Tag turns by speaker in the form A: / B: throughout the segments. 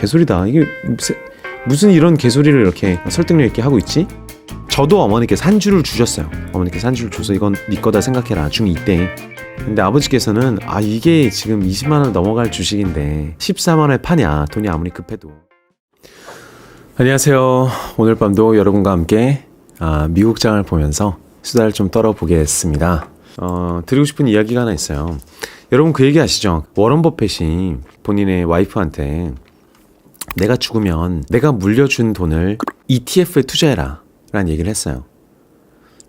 A: 개소리다. 이게 무슨 이런 개소리를 이렇게 설득력 있게 하고 있지? 저도 어머니께서 한 줄을 주셨어요. 어머니께서 한 줄을 줘서 이건 네 거다 생각해라, 중2 때. 근데 아버지께서는 이게 지금 20만원 넘어갈 주식인데 14만원에 파냐, 돈이 아무리 급해도. 안녕하세요. 오늘 밤도 여러분과 함께 미국장을 보면서 수다를 좀 떨어보겠습니다. 드리고 싶은 이야기가 하나 있어요. 여러분 그 얘기 아시죠? 워런 버핏이 본인의 와이프한테 내가 죽으면 내가 물려준 돈을 ETF에 투자해라 라는 얘기를 했어요.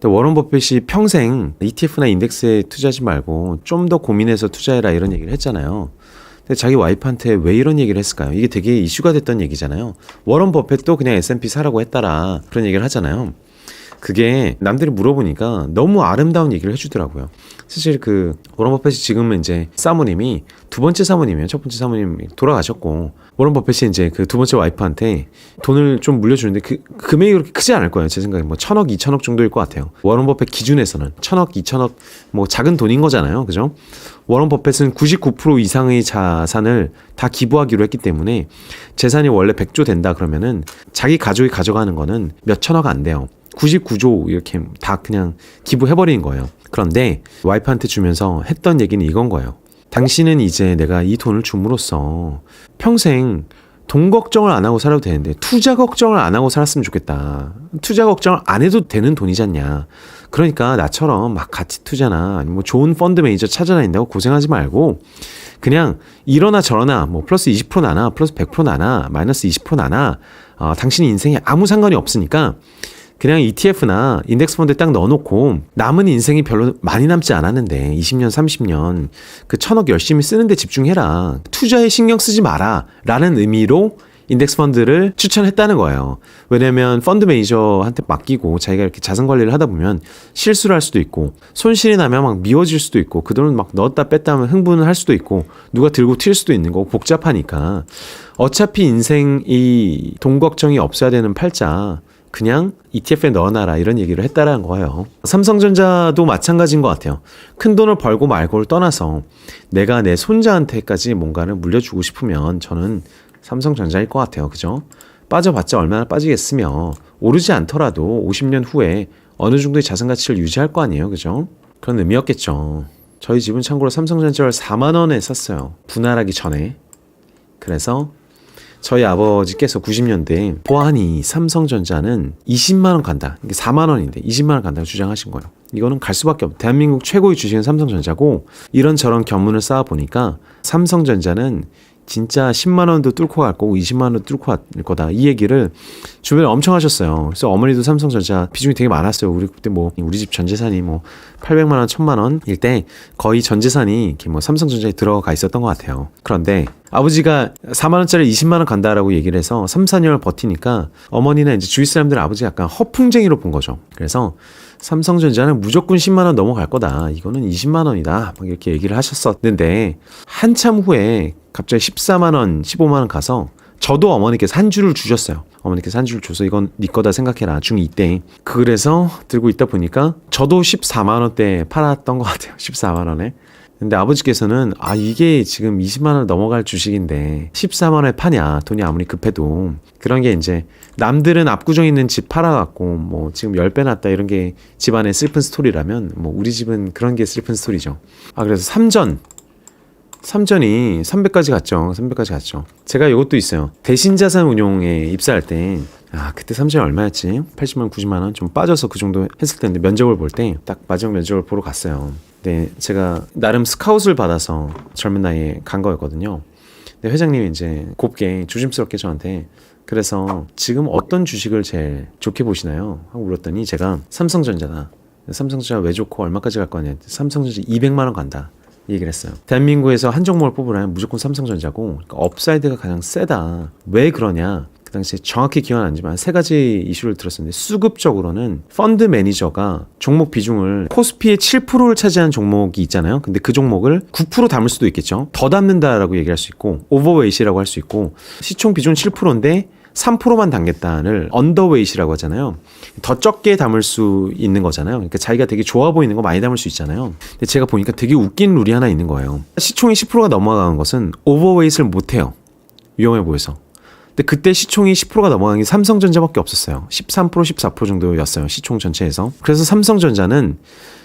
A: 워런 버핏이 평생 ETF나 인덱스에 투자하지 말고 좀 더 고민해서 투자해라 이런 얘기를 했잖아요. 근데 자기 와이프한테 왜 이런 얘기를 했을까요? 이게 되게 이슈가 됐던 얘기잖아요. 워런 버핏도 그냥 S&P 사라고 했다라 그런 얘기를 하잖아요. 그게 남들이 물어보니까 너무 아름다운 얘기를 해주더라고요. 사실 워런 버핏이 지금은 이제 사모님이 두 번째 사모님이에요. 첫 번째 사모님이 돌아가셨고, 워런 버핏이 이제 두 번째 와이프한테 돈을 좀 물려주는데 금액이 그렇게 크지 않을 거예요. 제 생각에 1,000억, 2,000억 정도일 것 같아요. 워런 버핏 기준에서는 1,000억, 2,000억 작은 돈인 거잖아요. 그죠? 워런 버핏은 99% 이상의 자산을 다 기부하기로 했기 때문에 재산이 원래 100조 된다 그러면은 자기 가족이 가져가는 거는 몇 천억 안 돼요. 99조 이렇게 다 그냥 기부해버린 거예요. 그런데 와이프한테 주면서 했던 얘기는 이건 거예요. 당신은 이제 내가 이 돈을 줌으로써 평생 돈 걱정을 안 하고 살아도 되는데 투자 걱정을 안 하고 살았으면 좋겠다. 투자 걱정을 안 해도 되는 돈이지 않냐. 그러니까 나처럼 막 가치 투자나 아니면 좋은 펀드 매니저 찾아다닌다고 고생하지 말고 그냥 이러나 저러나 플러스 20% 나나 플러스 100% 나나 마이너스 20% 나나 당신 인생에 아무 상관이 없으니까 그냥 ETF나 인덱스 펀드에 딱 넣어놓고 남은 인생이 별로 많이 남지 않았는데 20년, 30년 1,000억 열심히 쓰는데 집중해라. 투자에 신경 쓰지 마라. 라는 의미로 인덱스 펀드를 추천했다는 거예요. 왜냐면 펀드 매니저한테 맡기고 자기가 이렇게 자산 관리를 하다 보면 실수를 할 수도 있고 손실이 나면 미워질 수도 있고 그 돈을 넣었다 뺐다 하면 흥분을 할 수도 있고 누가 들고 튈 수도 있는 거고 복잡하니까 어차피 인생이 돈 걱정이 없어야 되는 팔자 그냥 ETF에 넣어놔라 이런 얘기를 했다라는 거예요. 삼성전자도 마찬가지인 것 같아요. 큰 돈을 벌고 말고를 떠나서 내가 내 손자한테까지 뭔가를 물려주고 싶으면 저는 삼성전자일 것 같아요. 그죠? 빠져봤자 얼마나 빠지겠으며 오르지 않더라도 50년 후에 어느 정도의 자산 가치를 유지할 거 아니에요. 그죠? 그런 의미였겠죠. 저희 집은 참고로 삼성전자를 4만 원에 샀어요. 분할하기 전에. 그래서 저희 아버지께서 90년대에 보안이 삼성전자는 20만 원 간다. 이게 4만 원인데 20만 원 간다고 주장하신 거예요. 이거는 갈 수밖에 없어요. 대한민국 최고의 주식은 삼성전자고 이런저런 견문을 쌓아보니까 삼성전자는 진짜 10만 원도 뚫고 갈 거고 20만 원도 뚫고 갈 거다. 이 얘기를 주변에 엄청 하셨어요. 그래서 어머니도 삼성전자 비중이 되게 많았어요. 우리 그때 우리 집 전 재산이 800만 원, 1000만 원일 때 거의 전 재산이 이렇게 삼성전자에 들어가 있었던 것 같아요. 그런데 아버지가 4만 원짜리 20만 원 간다라고 얘기를 해서 3, 4년을 버티니까 어머니는 이제 주위 사람들은 아버지가 약간 허풍쟁이로 본 거죠. 그래서 삼성전자는 무조건 10만 원 넘어갈 거다. 이거는 20만 원이다. 막 이렇게 얘기를 하셨었는데 한참 후에 갑자기 14만 원, 15만 원 가서 저도 어머니께서 한 줄을 주셨어요. 어머니께서 한 줄을 줘서 이건 네 거다 생각해라. 중2 때. 그래서 들고 있다 보니까 저도 14만 원대 팔았던 것 같아요. 14만 원에. 근데 아버지께서는 이게 지금 20만 원 넘어갈 주식인데 14만 원에 파냐, 돈이 아무리 급해도. 그런 게 이제 남들은 압구정에 있는 집 팔아갖고 지금 10배 났다 이런 게 집안의 슬픈 스토리라면 우리 집은 그런 게 슬픈 스토리죠. 그래서 삼전이 300까지 갔죠. 300까지 갔죠. 제가 이것도 있어요. 대신자산운용에 입사할 때 그때 삼전이 얼마였지? 80만 원, 90만 원 좀 빠져서 그 정도 했을 텐데 면접을 볼 때 딱 마지막 면접을 보러 갔어요. 근데 제가 나름 스카웃을 받아서 젊은 나이에 간 거였거든요. 근데 회장님이 이제 곱게 조심스럽게 저한테 그래서 지금 어떤 주식을 제일 좋게 보시나요? 하고 물었더니 제가 삼성전자다. 삼성전자 왜 좋고 얼마까지 갈 거냐? 삼성전자 200만 원 간다. 이 얘기를 했어요. 대한민국에서 한 종목을 뽑으라면 무조건 삼성전자고 그러니까 업사이드가 가장 세다. 왜 그러냐? 그 당시에 정확히 기억은 안 나지만 3가지 이슈를 들었었는데 수급적으로는 펀드 매니저가 종목 비중을 코스피의 7%를 차지한 종목이 있잖아요. 근데 그 종목을 9% 담을 수도 있겠죠. 더 담는다라고 얘기할 수 있고 오버웨이시라고 할 수 있고 시총 비중 7%인데 3%만 담겠다를 언더웨이시라고 하잖아요. 더 적게 담을 수 있는 거잖아요. 그러니까 자기가 되게 좋아 보이는 거 많이 담을 수 있잖아요. 근데 제가 보니까 되게 웃긴 룰이 하나 있는 거예요. 시총이 10%가 넘어가는 것은 오버웨이트를 못해요. 위험해 보여서. 근데 그때 시총이 10%가 넘어간 게 삼성전자밖에 없었어요. 13%, 14% 정도였어요. 시총 전체에서. 그래서 삼성전자는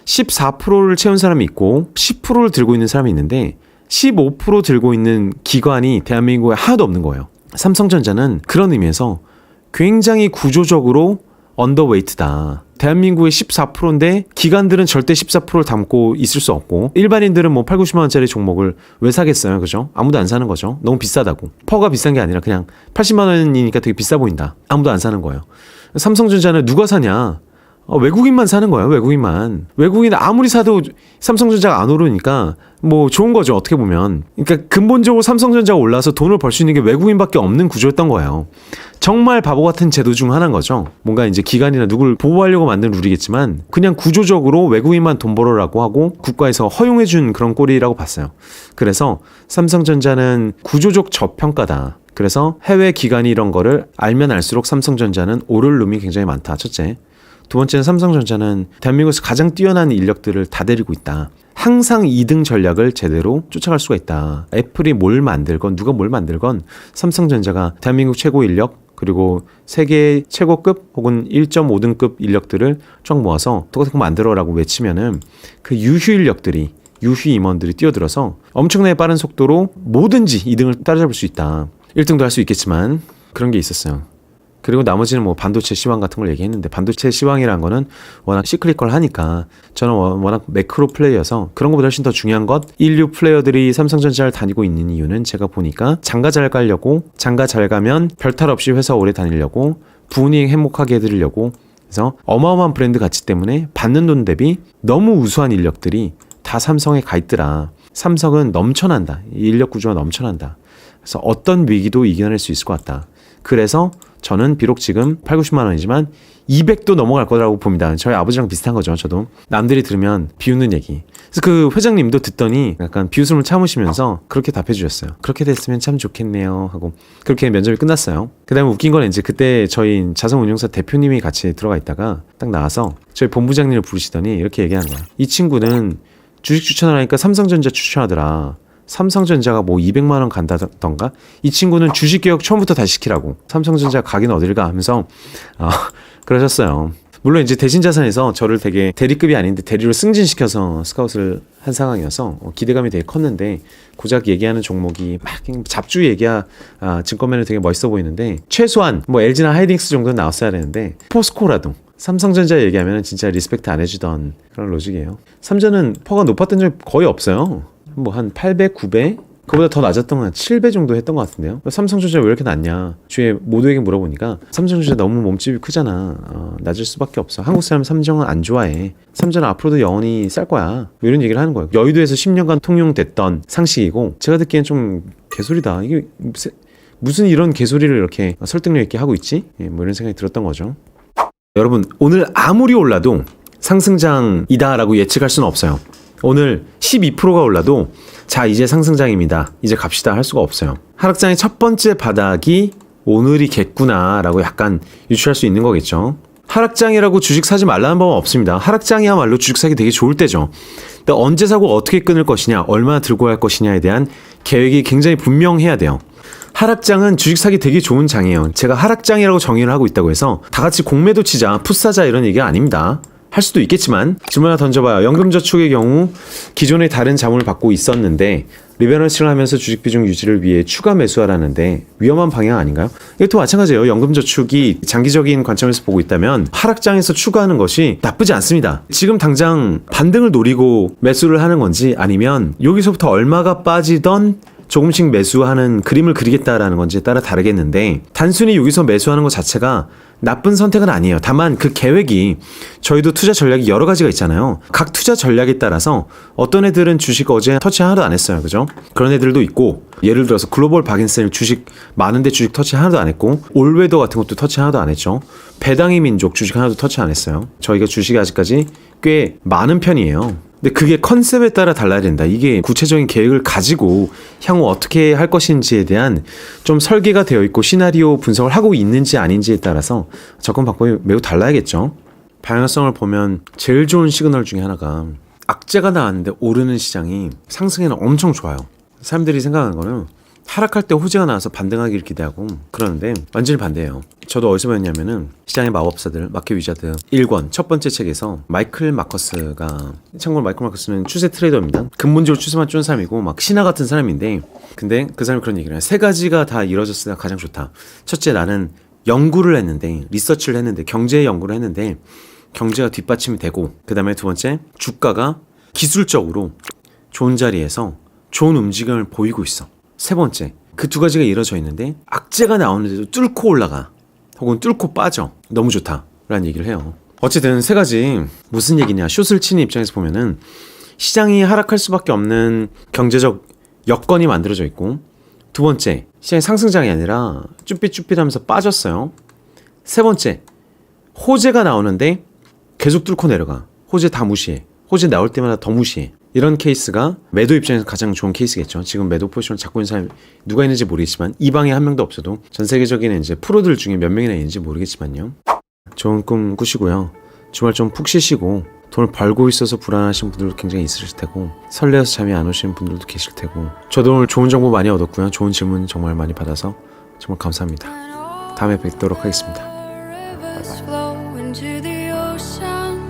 A: 14%를 채운 사람이 있고 10%를 들고 있는 사람이 있는데 15% 들고 있는 기관이 대한민국에 하나도 없는 거예요. 삼성전자는 그런 의미에서 굉장히 구조적으로 언더웨이트다. 대한민국의 14%인데 기관들은 절대 14%를 담고 있을 수 없고 일반인들은 뭐 8, 90만 원짜리 종목을 왜 사겠어요. 그죠? 아무도 안 사는 거죠. 너무 비싸다고. 퍼가 비싼 게 아니라 그냥 80만 원이니까 되게 비싸 보인다. 아무도 안 사는 거예요. 삼성전자는 누가 사냐? 외국인만 사는 거예요. 외국인만. 외국인 아무리 사도 삼성전자가 안 오르니까 뭐 좋은 거죠. 어떻게 보면. 그러니까 근본적으로 삼성전자가 올라서 돈을 벌 수 있는 게 외국인밖에 없는 구조였던 거예요. 정말 바보 같은 제도 중 하나인 거죠. 뭔가 이제 기관이나 누굴 보호하려고 만든 룰이겠지만 그냥 구조적으로 외국인만 돈 벌으라고 하고 국가에서 허용해준 그런 꼴이라고 봤어요. 그래서 삼성전자는 구조적 저평가다. 그래서 해외 기관이 이런 거를 알면 알수록 삼성전자는 오를 룸이 굉장히 많다. 첫째. 두 번째는 삼성전자는 대한민국에서 가장 뛰어난 인력들을 다 데리고 있다. 항상 2등 전략을 제대로 쫓아갈 수가 있다. 애플이 뭘 만들건 누가 뭘 만들건 삼성전자가 대한민국 최고 인력 그리고 세계 최고급 혹은 1.5등급 인력들을 쫙 모아서 똑같은 거 만들어라고 외치면은 그 유휴 인력들이 유휴 임원들이 뛰어들어서 엄청나게 빠른 속도로 뭐든지 2등을 따라잡을 수 있다. 1등도 할 수 있겠지만 그런 게 있었어요. 그리고 나머지는 뭐 반도체 시황 같은 걸 얘기했는데 반도체 시황이라는 거는 워낙 시크릿걸 하니까 저는 워낙 매크로 플레이어서 그런 것보다 훨씬 더 중요한 것 인류 플레이어들이 삼성전자를 다니고 있는 이유는 제가 보니까 장가 잘 가려고 장가 잘 가면 별탈 없이 회사 오래 다니려고 부모님 행복하게 해드리려고 그래서 어마어마한 브랜드 가치 때문에 받는 돈 대비 너무 우수한 인력들이 다 삼성에 가 있더라. 삼성은 넘쳐난다. 인력 구조가 넘쳐난다. 그래서 어떤 위기도 이겨낼 수 있을 것 같다. 그래서 저는 비록 지금 8, 90만 원이지만 200도 넘어갈 거라고 봅니다. 저희 아버지랑 비슷한 거죠. 저도 남들이 들으면 비웃는 얘기. 그래서 그 회장님도 듣더니 약간 비웃음을 참으시면서 그렇게 답해 주셨어요. 그렇게 됐으면 참 좋겠네요 하고 그렇게 면접이 끝났어요. 그 다음에 웃긴 건 이제 그때 저희 자산운용사 대표님이 같이 들어가 있다가 딱 나와서 저희 본부장님을 부르시더니 이렇게 얘기하는 거야. 이 친구는 주식 추천을 하니까 삼성전자 추천하더라. 삼성전자가 뭐 200만 원 간다던가 이 친구는 주식개혁 처음부터 다시 시키라고 삼성전자 가긴 어딜가 하면서 그러셨어요. 물론 이제 대신자산에서 저를 되게 대리급이 아닌데 대리로 승진시켜서 스카웃을 한 상황이어서 기대감이 되게 컸는데 고작 얘기하는 종목이 막 잡주 얘기야 증권면은 되게 멋있어 보이는데 최소한 뭐 LG나 하이딩스 정도는 나왔어야 되는데 포스코라도 삼성전자 얘기하면 진짜 리스펙트 안 해주던 그런 로직이에요. 삼전은 퍼가 높았던 적이 거의 없어요. 뭐 한 8배, 9배? 그보다 더 낮았던 건 한 7배 정도 했던 것 같은데요. 삼성전자 왜 이렇게 낮냐? 주위에 모두에게 물어보니까 삼성전자 너무 몸집이 크잖아. 낮을 수밖에 없어. 한국 사람 삼성은 안 좋아해. 삼성은 앞으로도 영원히 쌀 거야. 뭐 이런 얘기를 하는 거예요. 여의도에서 10년간 통용됐던 상식이고 제가 듣기엔 좀 개소리다. 이게 무슨 이런 개소리를 이렇게 설득력 있게 하고 있지? 뭐 이런 생각이 들었던 거죠. 여러분 오늘 아무리 올라도 상승장이다라고 예측할 수는 없어요. 오늘 12%가 올라도 자 이제 상승장입니다. 이제 갑시다 할 수가 없어요. 하락장의 첫 번째 바닥이 오늘이겠구나 라고 약간 유추할 수 있는 거겠죠. 하락장이라고 주식 사지 말라는 법은 없습니다. 하락장이야말로 주식 사기 되게 좋을 때죠. 근데 언제 사고 어떻게 끊을 것이냐 얼마나 들고 갈 것이냐에 대한 계획이 굉장히 분명해야 돼요. 하락장은 주식 사기 되게 좋은 장이에요. 제가 하락장이라고 정의를 하고 있다고 해서 다 같이 공매도 치자 풋 사자 이런 얘기가 아닙니다. 할 수도 있겠지만 질문 하나 던져봐요. 연금저축의 경우 기존에 다른 자문을 받고 있었는데 리밸런싱을 하면서 주식 비중 유지를 위해 추가 매수하라는데 위험한 방향 아닌가요? 이것도 마찬가지예요. 연금저축이 장기적인 관점에서 보고 있다면 하락장에서 추가하는 것이 나쁘지 않습니다. 지금 당장 반등을 노리고 매수를 하는 건지 아니면 여기서부터 얼마가 빠지던 조금씩 매수하는 그림을 그리겠다라는 건지에 따라 다르겠는데 단순히 여기서 매수하는 것 자체가 나쁜 선택은 아니에요. 다만 그 계획이 저희도 투자 전략이 여러 가지가 있잖아요. 각 투자 전략에 따라서 어떤 애들은 주식 어제 터치 하나도 안 했어요. 그죠? 그런 애들도 있고 예를 들어서 글로벌 박인셀 주식 많은데 주식 터치 하나도 안 했고 올웨더 같은 것도 터치 하나도 안 했죠. 배당의 민족 주식 하나도 터치 안 했어요. 저희가 주식이 아직까지 꽤 많은 편이에요. 근데 그게 컨셉에 따라 달라야 된다. 이게 구체적인 계획을 가지고 향후 어떻게 할 것인지에 대한 좀 설계가 되어 있고 시나리오 분석을 하고 있는지 아닌지에 따라서 접근 방법이 매우 달라야겠죠. 방향성을 보면 제일 좋은 시그널 중에 하나가 악재가 나왔는데 오르는 시장이 상승에는 엄청 좋아요. 사람들이 생각하는 거는 하락할 때 호재가 나와서 반등하기를 기대하고 그러는데 완전히 반대예요. 저도 어디서 배웠냐면은 시장의 마법사들, 마켓 위자드 1권 첫 번째 책에서 마이클 마커스가, 참고로 마이클 마커스는 추세 트레이더입니다. 근본적으로 추세만 쫓는 사람이고 막 신화 같은 사람인데, 근데 그 사람이 그런 얘기를 해요. 세 가지가 다 이루어졌을 때 가장 좋다. 첫째, 나는 연구를 했는데, 리서치를 했는데, 경제 연구를 했는데 경제가 뒷받침이 되고, 그 다음에 두 번째, 주가가 기술적으로 좋은 자리에서 좋은 움직임을 보이고 있어. 세 번째, 그 두 가지가 이루어져 있는데 악재가 나오는데도 뚫고 올라가, 혹은 뚫고 빠져. 너무 좋다 라는 얘기를 해요. 어쨌든 세 가지 무슨 얘기냐, 숏을 치는 입장에서 보면은 시장이 하락할 수밖에 없는 경제적 여건이 만들어져 있고, 두 번째, 시장이 상승장이 아니라 쭈삣쭈삣하면서 빠졌어요. 세 번째, 호재가 나오는데 계속 뚫고 내려가. 호재 다 무시해. 호재 나올 때마다 더 무시해. 이런 케이스가 매도 입장에서 가장 좋은 케이스겠죠. 지금 매도 포지션을 잡고 있는 사람이 누가 있는지 모르겠지만, 이 방에 한 명도 없어도 전 세계적인 이제 프로들 중에 몇 명이나 있는지 모르겠지만요. 좋은 꿈 꾸시고요. 주말 좀 푹 쉬시고, 돈을 벌고 있어서 불안하신 분들도 굉장히 있으실 테고, 설레어서 잠이 안 오시는 분들도 계실 테고, 저도 오늘 좋은 정보 많이 얻었고요. 좋은 질문 정말 많이 받아서 정말 감사합니다. 다음에 뵙도록 하겠습니다.
B: Rivers flow into the ocean.